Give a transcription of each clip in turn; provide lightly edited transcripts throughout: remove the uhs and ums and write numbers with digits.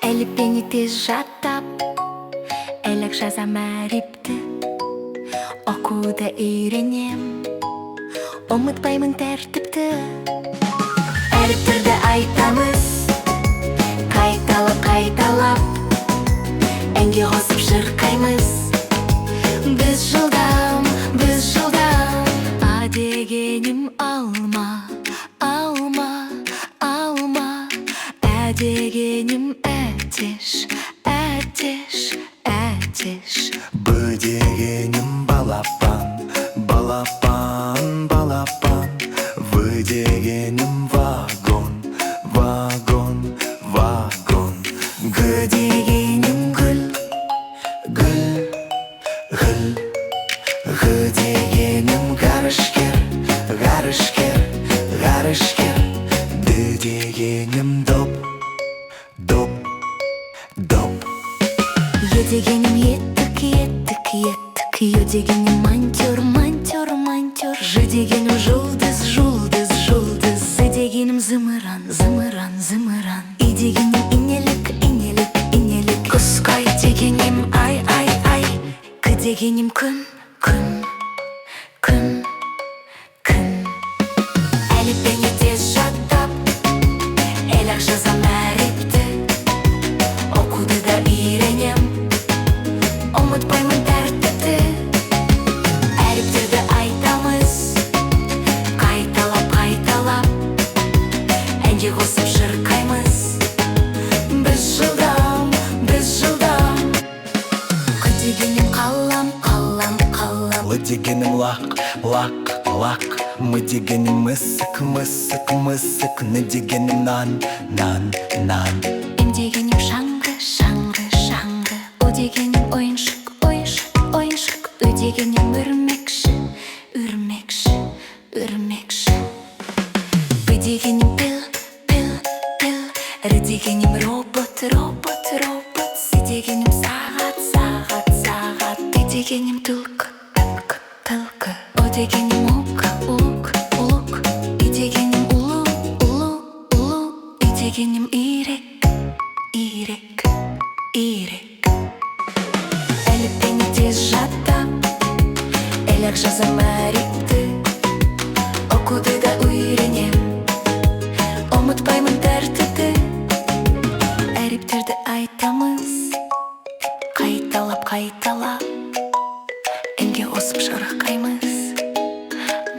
Әліппені тез жаттап, әлек жазам әріпті, оқуды үйренем, ұмытпаймын тәртіпті. Әріптерді айтамыз, қайталап, әнге қосып шырқаймыз. Біз жылдам, а дегенім алма, ә дегенім әтеш. Б дегенім балапан, В дегенім вагон, Г дегенім гүл, Г дегенім ғарышкер, Д дегенім доп. Е дегенім еттік, Ё дегенім монтер. Ж дегенім жұлдыз, З дегенім зымыран. И дегенім инелік, Құсқай дегенім ай. К дегенім күн. Әліппені тез жаттап, әлек жазам әріпті, оқуды да үйренем, ұмытпаймын тәртіпті. Әріптерді айтамыз, қайталап, әнге қосып шырқаймыз. Біз жылдам. Қ дегенім қалам. Л дегенім лақ, М дегенім мысық, Н дегенім нан. М дегенім шаңғы. О дегенім ойыншық. Ү дегенім үрмекші. П дегенім піл. Р дегенім робот. С дегенім сағат. Т дегенім түлкі. О дегенім ұлық. И дегенім ұлу. И дегенім ирек. Әліппені тез жаттап, әлек жазам әріпті, оқуды да үйренем, ұмытпаймын тәртіпті. Әріптерді айтамыз, қайталап, әнге қосып шырқаймыз.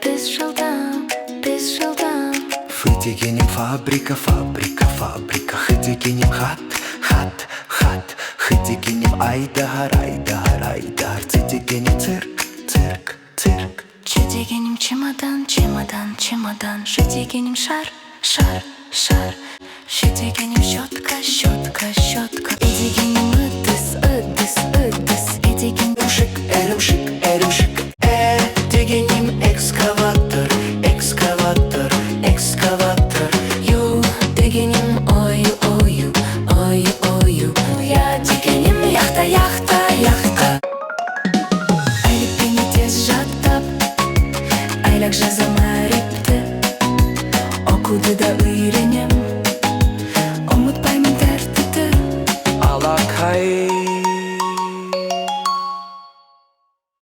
Біз жылдам. Ф дегенім фабрика. Х дегенім хат. Х дегенім айдар. Ц дегенім цирк. Ч дегенім чемодан. Ш дегенім шар. Щ дегенім щетка. И дегенім ыдыс. И дегенім Эрімшік. Э дегенім экскаватор. Ю дегенім ою. Я дегенім яхта. Әліппені тез жаттап, әлек жазам әріпті, оқуды да үйренем.